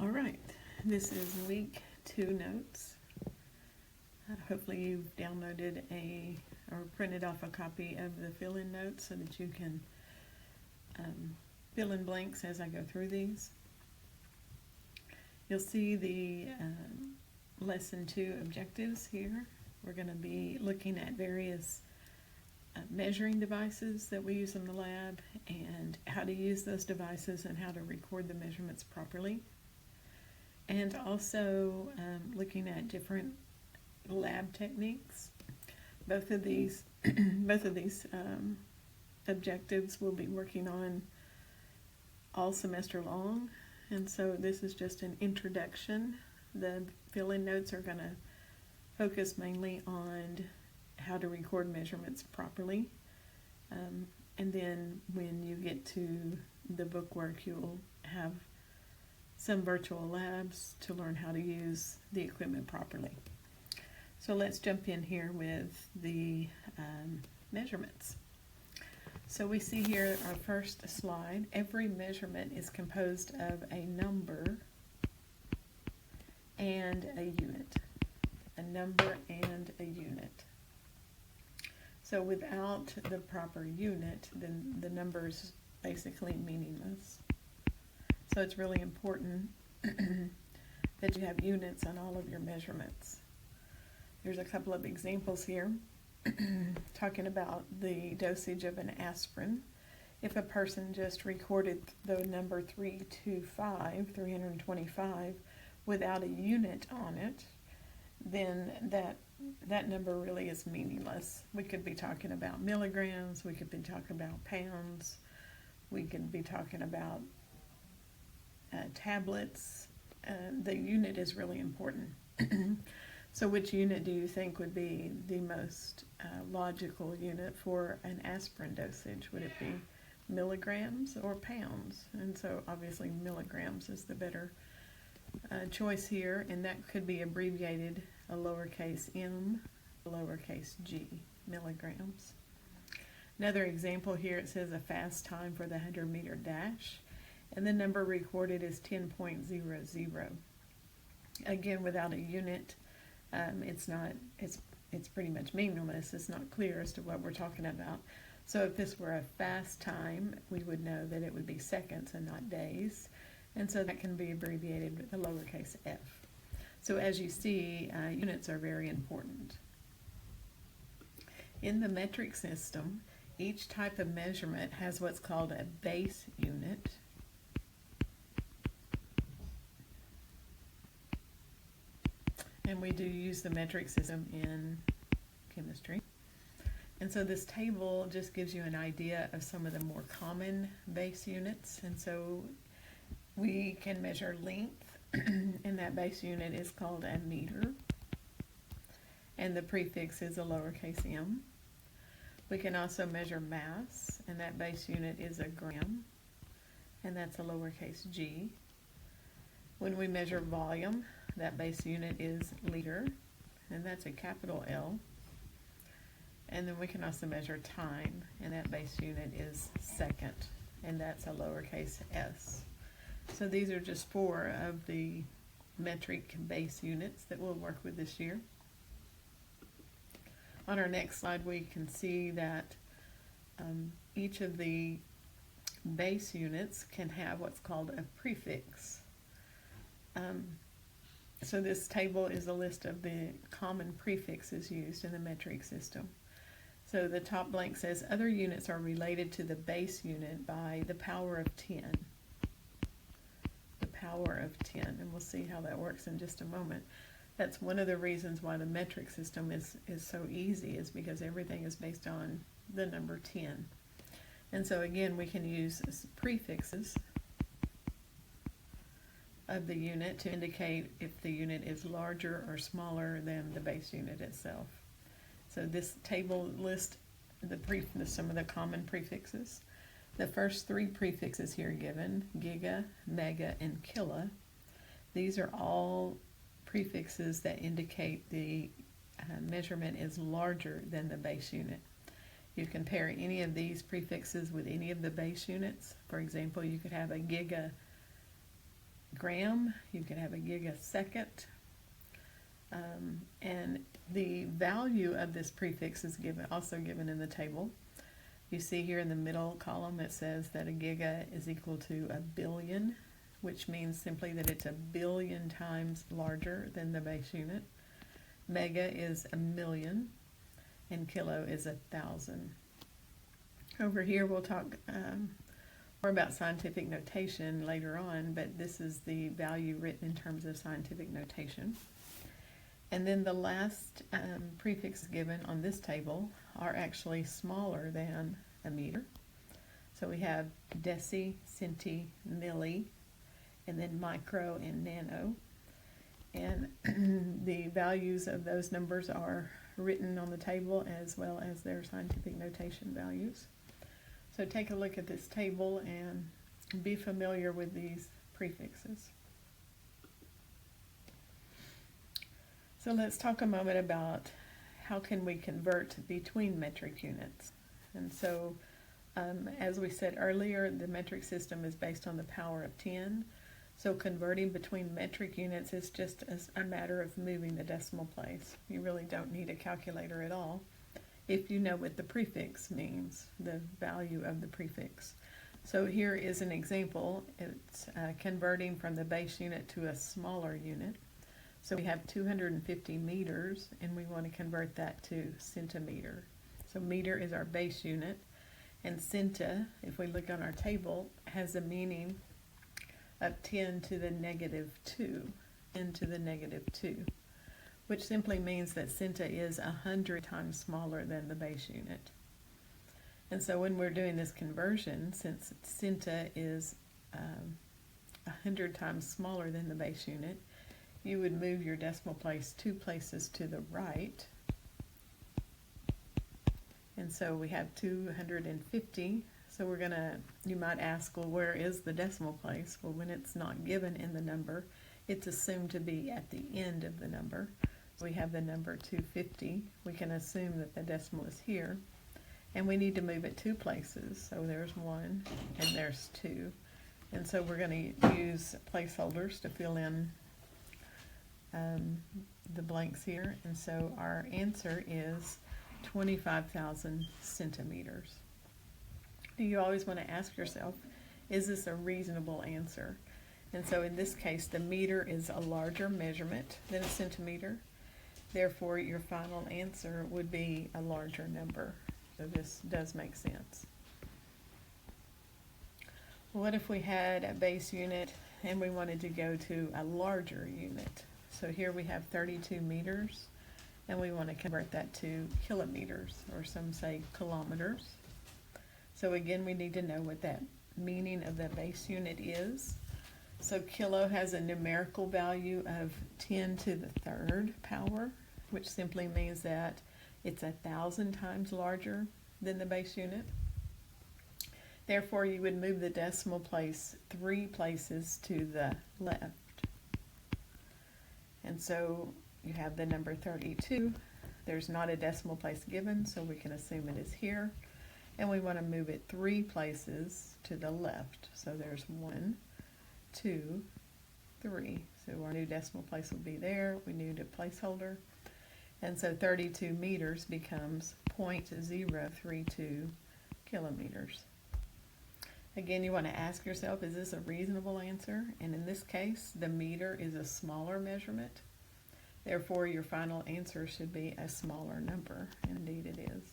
All right, this is week 2 notes. Hopefully you've downloaded or printed off a copy of the fill-in notes so that you can fill in blanks as I go through these. You'll see the lesson 2 objectives here. We're going to be looking at various measuring devices that we use in the lab and how to use those devices and how to record the measurements properly. And also looking at different lab techniques. Both of these objectives we'll be working on all semester long, and so this is just an introduction. The fill-in notes are going to focus mainly on how to record measurements properly, and then when you get to the bookwork, you'll have some virtual labs to learn how to use the equipment properly. So let's jump in here with the measurements. So we see here our first slide. Every measurement is composed of a number and a unit. A number and a unit. So without the proper unit, then the number is basically meaningless. So it's really important that you have units on all of your measurements. There's a couple of examples here talking about the dosage of an aspirin. If a person just recorded the number 325, without a unit on it, then that number really is meaningless. We could be talking about milligrams, we could be talking about pounds, we could be talking about tablets. The unit is really important. So which unit do you think would be the most logical unit for an aspirin dosage? Would it be milligrams or pounds? And so obviously milligrams is the better choice here, and that could be abbreviated a lowercase m, a lowercase g, milligrams. Another example here, it says a fast time for the 100-meter dash, and the number recorded is 10.00. Again, without a unit, it's pretty much meaningless. It's not clear as to what we're talking about. So if this were a fast time, we would know that it would be seconds and not days, and so that can be abbreviated with a lowercase f. So as you see, units are very important. In the metric system, each type of measurement has what's called a base unit. And we do use the metric system in chemistry. And so this table just gives you an idea of some of the more common base units. And so we can measure length, and that base unit is called a meter. And the prefix is a lowercase m. We can also measure mass, and that base unit is a gram, and that's a lowercase g. When we measure volume, that base unit is liter, and that's a capital L. And then we can also measure time, and that base unit is second, and that's a lowercase s. So these are just 4 of the metric base units that we'll work with this year. On our next slide, we can see that each of the base units can have what's called a prefix. So this table is a list of the common prefixes used in the metric system. So the top blank says other units are related to the base unit by the power of 10. The power of 10, and we'll see how that works in just a moment. That's one of the reasons why the metric system is so easy, is because everything is based on the number 10. And so again, we can use prefixes of the unit to indicate if the unit is larger or smaller than the base unit itself. So this table lists some of the common prefixes. The first 3 prefixes here given, giga, mega, and kilo, these are all prefixes that indicate the measurement is larger than the base unit. You compare any of these prefixes with any of the base units. For example, you could have a giga gram, you could have a gigasecond, and the value of this prefix is also given in the table. You see here in the middle column it says that a giga is equal to a billion, which means simply that it's a billion times larger than the base unit. Mega is a million, and kilo is 1,000. Over here we'll talk more about scientific notation later on, but this is the value written in terms of scientific notation. And then the last prefixes given on this table are actually smaller than a meter. So we have deci, centi, milli, and then micro and nano. And the values of those numbers are written on the table as well as their scientific notation values. So take a look at this table and be familiar with these prefixes. So let's talk a moment about how can we convert between metric units. And so as we said earlier, the metric system is based on the power of 10. So converting between metric units is just a matter of moving the decimal place. You really don't need a calculator at all if you know what the prefix means, the value of the prefix. So here is an example. It's converting from the base unit to a smaller unit. So we have 250 meters, and we want to convert that to centimeter. So meter is our base unit, and centa, if we look on our table, has a meaning of 10 to the negative 2, 10 to the negative 2, which simply means that centa is 100 times smaller than the base unit. And so when we're doing this conversion, since centa is 100 times smaller than the base unit, you would move your decimal place 2 places to the right. And so we have 250. So we're gonna, you might ask, well, where is the decimal place? Well, when it's not given in the number, it's assumed to be at the end of the number. So we have the number 250. We can assume that the decimal is here. And we need to move it 2 places. So there's 1 and there's 2. And so we're gonna use placeholders to fill in the blanks here, and so our answer is 25,000 centimeters. You always want to ask yourself, is this a reasonable answer? And so in this case, the meter is a larger measurement than a centimeter. Therefore, your final answer would be a larger number. So this does make sense. What if we had a base unit and we wanted to go to a larger unit? So here we have 32 meters, and we want to convert that to kilometers, or some say kilometers. So again, we need to know what that meaning of the base unit is. So kilo has a numerical value of 10 to the third power, which simply means that it's 1,000 times larger than the base unit. Therefore, you would move the decimal place 3 places to the left. And so you have the number 32. There's not a decimal place given, so we can assume it is here. And we want to move it 3 places to the left. So there's 1, 2, 3. So our new decimal place will be there. We need a placeholder. And so 32 meters becomes 0.032 kilometers. Again, you want to ask yourself, is this a reasonable answer? And in this case, the meter is a smaller measurement. Therefore, your final answer should be a smaller number. Indeed it is.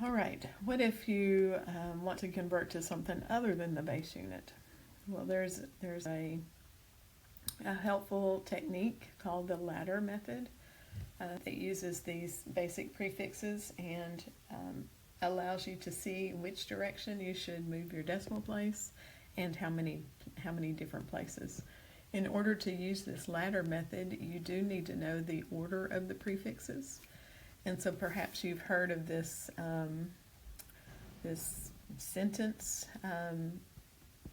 All right, what if you want to convert to something other than the base unit? Well, there's a helpful technique called the ladder method that uses these basic prefixes and allows you to see which direction you should move your decimal place and how many different places. In order to use this ladder method, you do need to know the order of the prefixes. And so perhaps you've heard of this this sentence,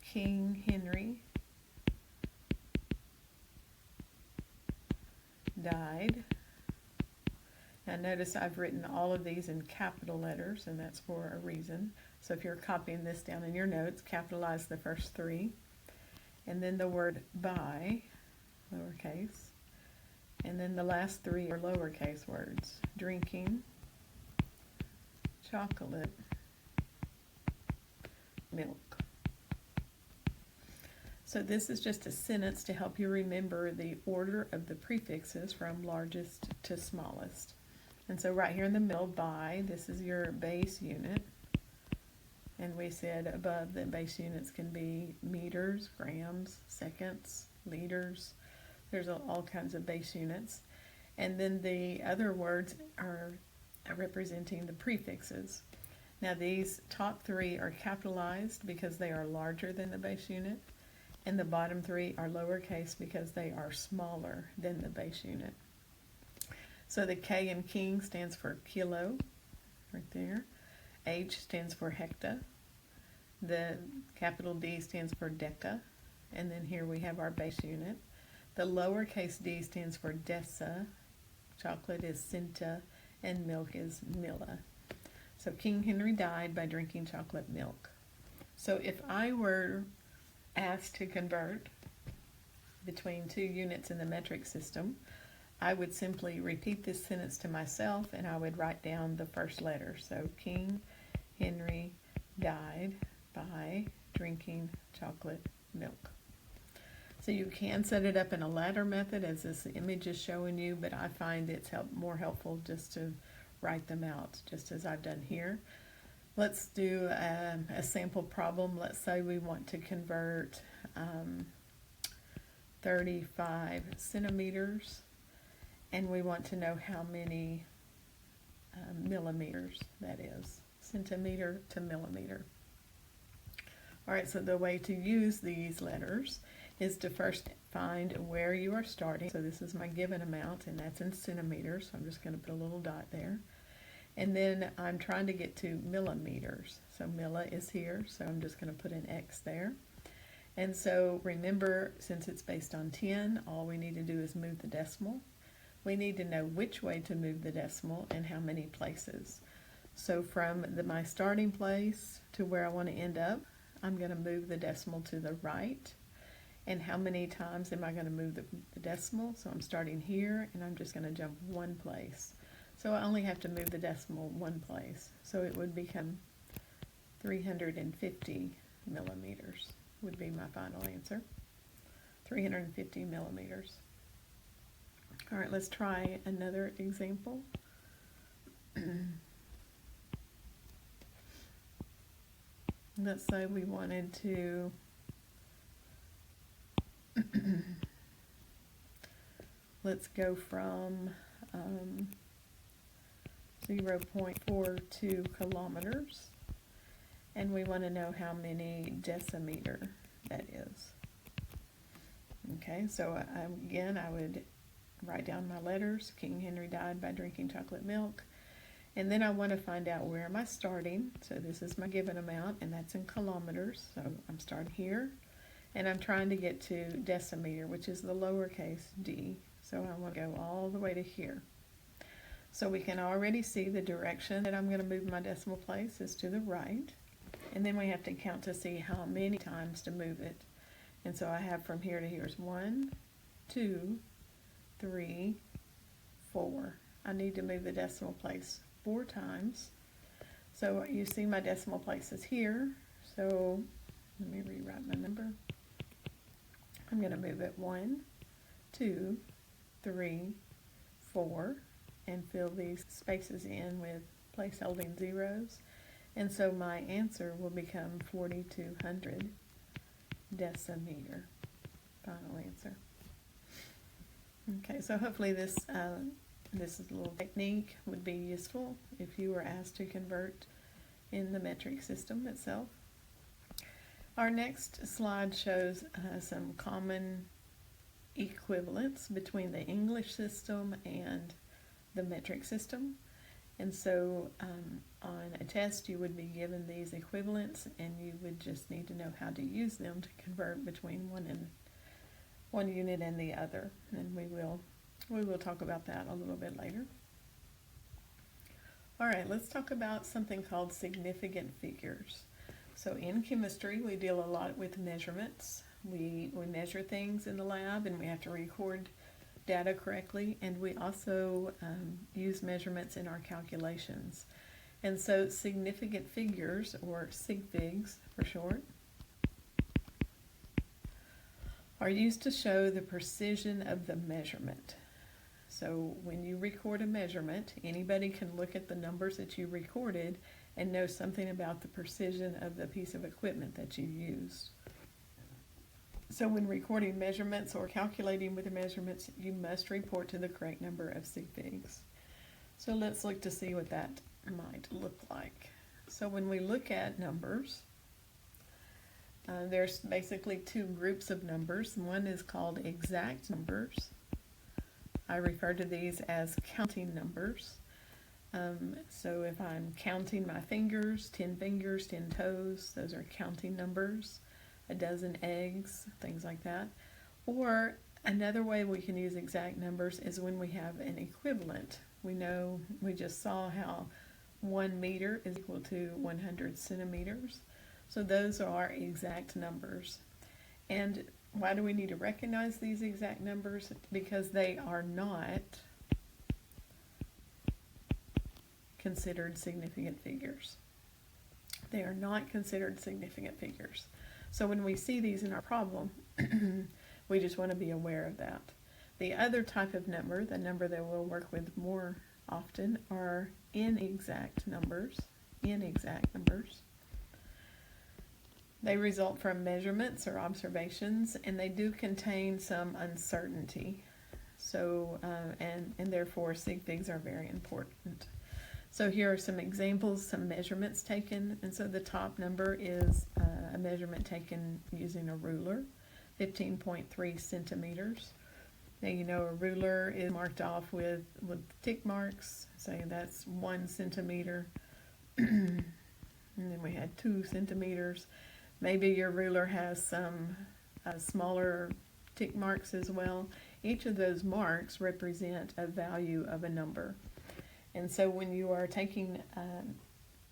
King Henry died Now notice I've written all of these in capital letters, and that's for a reason. So if you're copying this down in your notes, capitalize the first three. And then the word by, lowercase. And then the last three are lowercase words. Drinking, chocolate, milk. So this is just a sentence to help you remember the order of the prefixes from largest to smallest. And so right here in the middle, by, this is your base unit. And we said above that base units can be meters, grams, seconds, liters. There's all kinds of base units. And then the other words are representing the prefixes. Now these top three are capitalized because they are larger than the base unit. And the bottom three are lowercase because they are smaller than the base unit. So the K in king stands for kilo, right there. H stands for hecta. The capital D stands for deca. And then here we have our base unit. The lowercase d stands for deci. Chocolate is centa, and milk is milla. So King Henry died by drinking chocolate milk. So if I were asked to convert between two units in the metric system, I would simply repeat this sentence to myself, and I would write down the first letter. So King Henry died by drinking chocolate milk. So you can set it up in a ladder method as this image is showing you, but I find it's more helpful just to write them out, just as I've done here. Let's do a sample problem. Let's say we want to convert 35 centimeters, and we want to know how many millimeters that is, centimeter to millimeter. All right, so the way to use these letters is to first find where you are starting. So this is my given amount, and that's in centimeters, so I'm just going to put a little dot there. And then I'm trying to get to millimeters. So milla is here, so I'm just going to put an X there. And so remember, since it's based on 10, all we need to do is move the decimal. We need to know which way to move the decimal and how many places. So from my starting place to where I want to end up, I'm going to move the decimal to the right. And how many times am I going to move the decimal? So I'm starting here, and I'm just going to jump one place. So I only have to move the decimal one place. So it would become 350 millimeters would be my final answer. 350 millimeters. All right, let's try another example. Let's say we wanted to let's go from 0.42 kilometers, and we want to know how many decimeter that is. Okay, so again, I would write down my letters. King Henry died by drinking chocolate milk. And then I want to find out where am I starting. So this is my given amount, and that's in kilometers. So I'm starting here, and I'm trying to get to decimeter, which is the lowercase d. So I want to go all the way to here. So we can already see the direction that I'm going to move my decimal place is to the right. And then we have to count to see how many times to move it. And so I have from here to here is 1, 2, 3, 4. I need to move the decimal place 4 times. So you see my decimal place is here. So let me rewrite my number. I'm going to move it 1, 2, 3, 4, and fill these spaces in with place holding zeros. And so my answer will become 4,200 decimeter. Final answer. Okay, so hopefully this little technique would be useful if you were asked to convert in the metric system itself. Our next slide shows some common equivalents between the English system and the metric system. And so on a test you would be given these equivalents, and you would just need to know how to use them to convert between one unit and the other. And we will talk about that a little bit later. All right, let's talk about something called significant figures. So in chemistry, we deal a lot with measurements. We measure things in the lab and we have to record data correctly, and we also use measurements in our calculations. And so significant figures, or sig figs for short, are used to show the precision of the measurement. So when you record a measurement, anybody can look at the numbers that you recorded and know something about the precision of the piece of equipment that you used. So when recording measurements or calculating with the measurements, you must report to the correct number of sig figs. So let's look to see what that might look like. So when we look at numbers, there's basically two groups of numbers. One is called exact numbers. I refer to these as counting numbers. So if I'm counting my fingers, 10 toes, those are counting numbers. A dozen eggs, things like that. Or another way we can use exact numbers is when we have an equivalent. We know, we just saw how 1 meter is equal to 100 centimeters. So those are exact numbers. And why do we need to recognize these exact numbers? Because they are not considered significant figures. They are not considered significant figures. So when we see these in our problem, we just want to be aware of that. The other type of number, the number that we'll work with more often, are inexact numbers. Inexact numbers. They result from measurements or observations, and they do contain some uncertainty. So, and therefore sig figs are very important. So here are some examples, some measurements taken. And so the top number is a measurement taken using a ruler, 15.3 centimeters. Now you know a ruler is marked off with tick marks, saying that's 1 centimeter. And then we had 2 centimeters. Maybe your ruler has some smaller tick marks as well. Each of those marks represent a value of a number. And so when you are taking a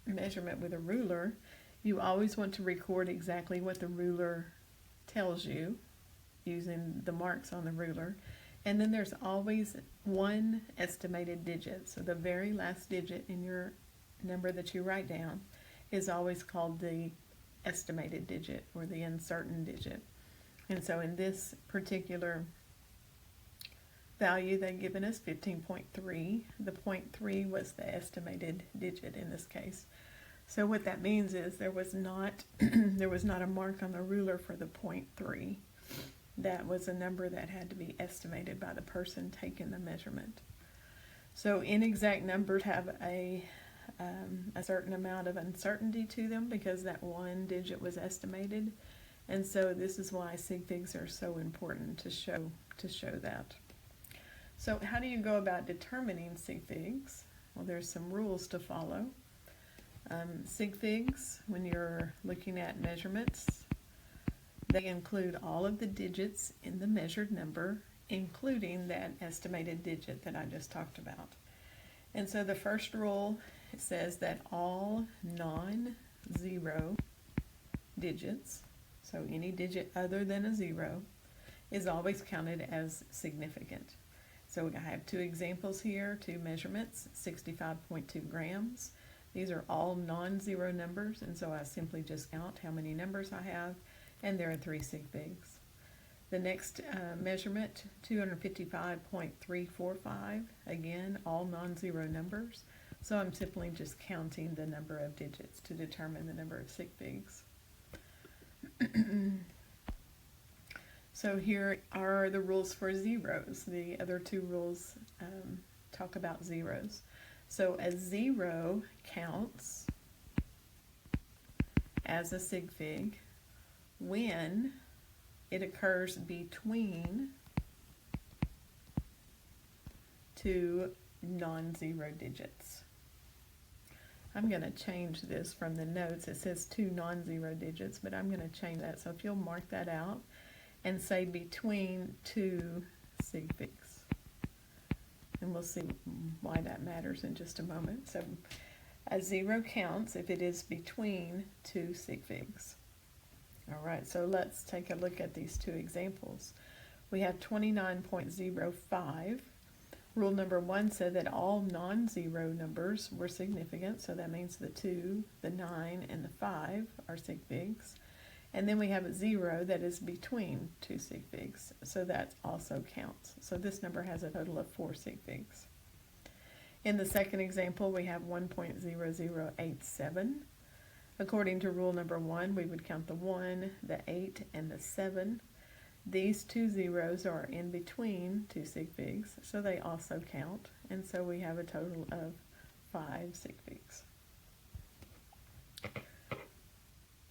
measurement with a ruler, you always want to record exactly what the ruler tells you using the marks on the ruler. And then there's always one estimated digit. So the very last digit in your number that you write down is always called the estimated digit or the uncertain digit. And so in this particular value they've given us, 15.3, the 0.3 was the estimated digit in this case. So what that means is there was not a mark on the ruler for the 0.3. That was a number that had to be estimated by the person taking the measurement. So inexact numbers have a certain amount of uncertainty to them because that one digit was estimated, and so this is why sig figs are so important to show that. So how do you go about determining sig figs? Well, there's some rules to follow. Sig figs, when you're looking at measurements, they include all of the digits in the measured number, including that estimated digit that I just talked about. And so the first rule says that all non-zero digits, so any digit other than a 0, is always counted as significant. So I have two examples here, two measurements, 65.2 grams. These are all non-zero numbers, and so I simply just count how many numbers I have, and there are 3 sig figs. The next measurement, 255.345, again, all non-zero numbers. So I'm simply just counting the number of digits to determine the number of sig figs. So here are the rules for zeros. The other two rules talk about zeros. So a 0 counts as a sig fig when it occurs between two non-zero digits. I'm going to change this from the notes. It says 2 non-zero digits, but I'm going to change that. So if you'll mark that out and say between 2 sig figs. and we'll see why that matters in just a moment. So a zero counts if it is between two sig figs. All right, so let's take a look at these two examples. We have 29.05. Rule number 1 said that all non-zero numbers were significant, so that means the 2, the 9, and the 5 are sig figs. And then we have a 0 that is between two sig figs, so that also counts. So this number has a total of 4 sig figs. In the second example, we have 1.0087. According to rule number 1, we would count the 1, the 8, and the 7. These two zeros are in between two sig figs, so they also count, and so we have a total of 5 sig figs.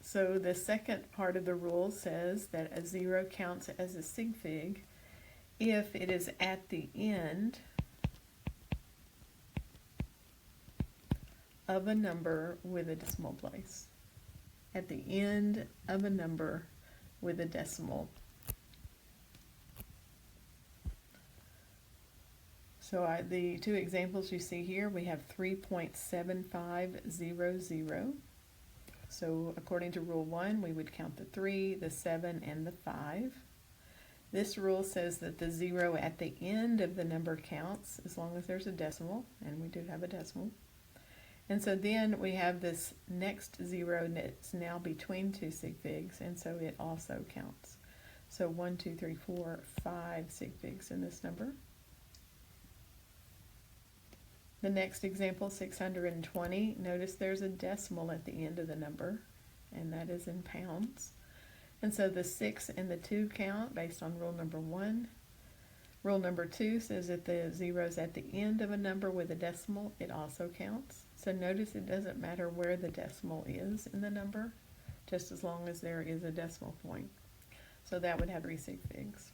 So the second part of the rule says that a 0 counts as a sig fig if it is at the end of a number with a decimal place. At the end of a number with a decimal. So the two examples you see here, we have 3.7500. So according to rule 1, we would count the 3, the 7, and the 5. This rule says that the 0 at the end of the number counts as long as there's a decimal, and we do have a decimal. And so then we have this next 0 that's now between two sig figs, and so it also counts. So 1, 2, 3, 4, 5 sig figs in this number. The next example, 620, notice there's a decimal at the end of the number, and that is in pounds. And so the 6 and the 2 count based on rule number 1. Rule number 2 says that the 0 is at the end of a number with a decimal, it also counts. So notice it doesn't matter where the decimal is in the number, just as long as there is a decimal point. So that would have 3 sig figs.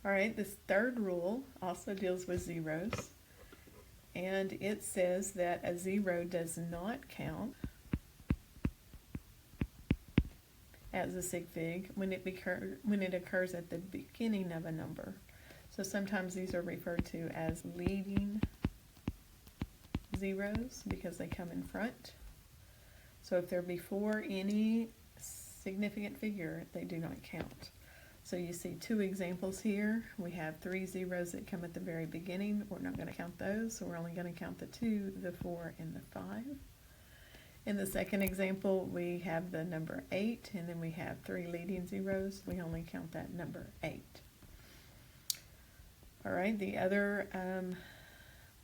All right, this third rule also deals with zeros. And it says that a 0 does not count as a sig fig when it occurs at the beginning of a number. So sometimes these are referred to as leading zeros because they come in front. So if they're before any significant figure, they do not count. So you see two examples here. We have 3 zeros that come at the very beginning. We're not going to count those, so we're only going to count the 2, the 4, and the 5. In the second example, we have the number 8, and then we have 3 leading zeros. We only count that number 8. All right, the other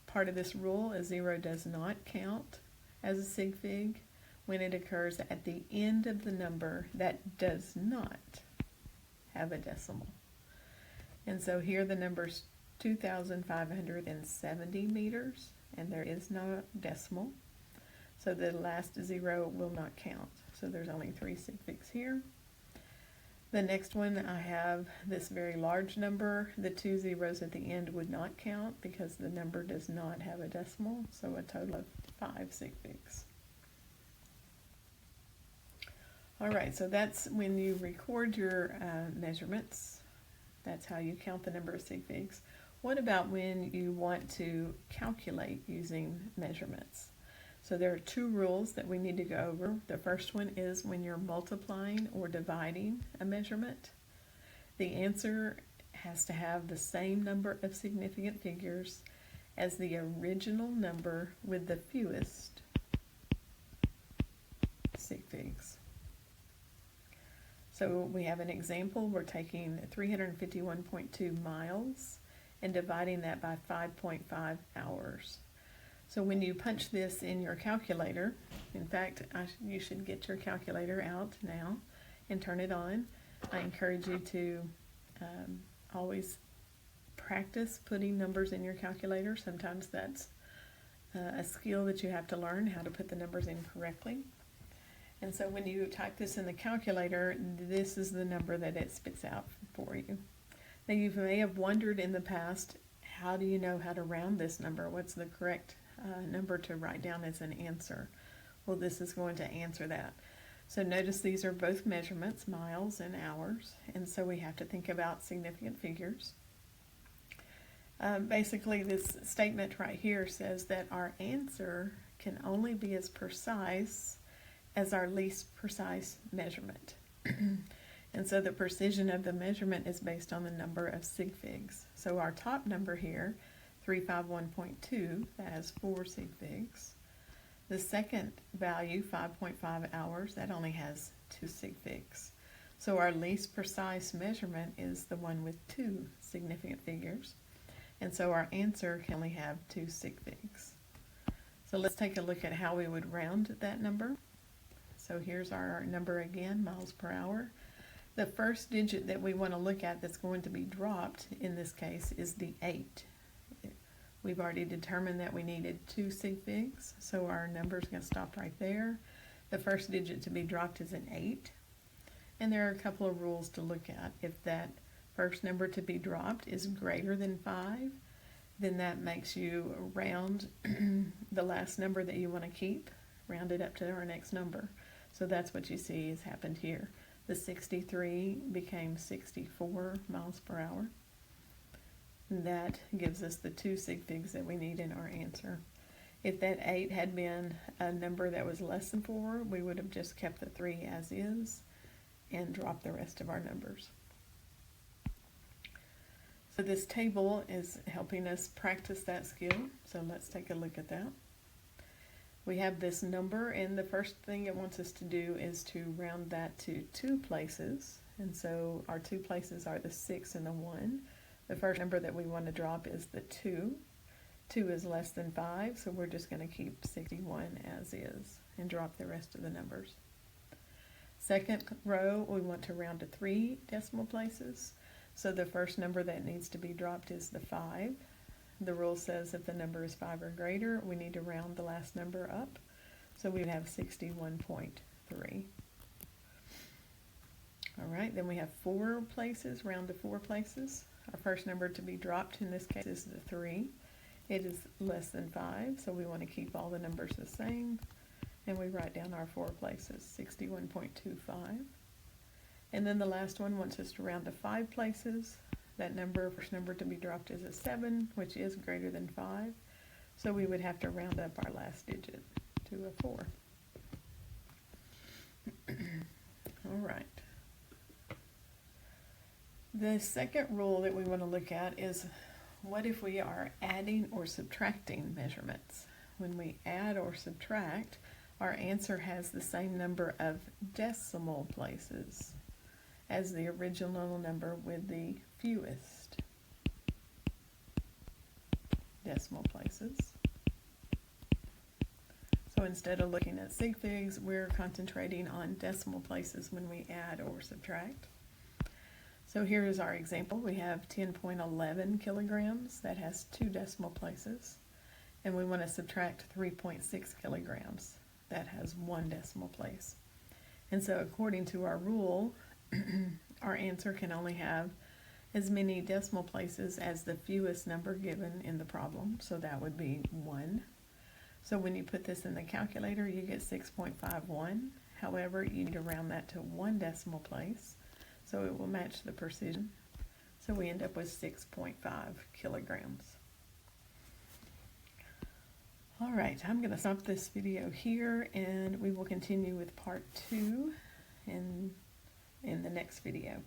part of this rule, a 0 does not count as a sig fig when it occurs at the end of the number that does not have a decimal. And so here the number's 2,570 meters, and there is no decimal. So the last 0 will not count. So there's only 3 sig figs here. The next one, I have this very large number. The 2 zeros at the end would not count because the number does not have a decimal. So a total of 5 sig figs. All right, so that's when you record your measurements. That's how you count the number of sig figs. What about when you want to calculate using measurements? So there are 2 rules that we need to go over. The first one is when you're multiplying or dividing a measurement. The answer has to have the same number of significant figures as the original number with the fewest sig figs. So we have an example. We're taking 351.2 miles and dividing that by 5.5 hours. So when you punch this in your calculator, in fact, you should get your calculator out now and turn it on. I encourage you to always practice putting numbers in your calculator. Sometimes that's a skill that you have to learn, how to put the numbers in correctly. And so when you type this in the calculator, this is the number that it spits out for you. Now you may have wondered in the past, how do you know how to round this number? What's the correct number to write down as an answer? Well, this is going to answer that. So notice these are both measurements, miles and hours, and so we have to think about significant figures. Basically, this statement right here says that our answer can only be as precise as our least precise measurement. And so the precision of the measurement is based on the number of sig figs. So our top number here, 351.2, that has 4 sig figs. The second value, 5.5 hours, that only has 2 sig figs. So our least precise measurement is the one with 2 significant figures. And so our answer can only have 2 sig figs. So let's take a look at how we would round that number. So here's our number again, miles per hour. The first digit that we want to look at that's going to be dropped in this case is the 8. We've already determined that we needed 2 sig figs, so our number is going to stop right there. The first digit to be dropped is an 8. And there are a couple of rules to look at. If that first number to be dropped is greater than 5, then that makes you round the last number that you want to keep, round it up to our next number. So that's what you see has happened here. The 63 became 64 miles per hour. And that gives us the 2 sig figs that we need in our answer. If that 8 had been a number that was less than 4, we would have just kept the 3 as is and dropped the rest of our numbers. So this table is helping us practice that skill. So let's take a look at that. We have this number, and the first thing it wants us to do is to round that to 2 places. And so our 2 places are the 6 and the 1. The first number that we want to drop is the 2. 2 is less than 5, so we're just going to keep 61 as is and drop the rest of the numbers. Second row, we want to round to 3 decimal places. So the first number that needs to be dropped is the 5. The rule says if the number is 5 or greater, we need to round the last number up. So we would have 61.3. All right, then we have 4 places, round to 4 places. Our first number to be dropped in this case is the 3. It is less than 5, so we want to keep all the numbers the same. And we write down our 4 places, 61.25. And then the last one wants us to round to 5 places. That number, first number to be dropped is a 7, which is greater than 5. So we would have to round up our last digit to a 4. All right. The second rule that we want to look at is what if we are adding or subtracting measurements? When we add or subtract, our answer has the same number of decimal places as the original number with the fewest decimal places. So instead of looking at sig figs, we're concentrating on decimal places when we add or subtract. So here is our example. We have 10.11 kilograms. That has 2 decimal places. And we want to subtract 3.6 kilograms. That has 1 decimal place. And so according to our rule, our answer can only have as many decimal places as the fewest number given in the problem. So that would be 1. So when you put this in the calculator, you get 6.51. However, you need to round that to 1 decimal place, so it will match the precision. So we end up with 6.5 kilograms. All right, I'm going to stop this video here, and we will continue with part 2 in the next video.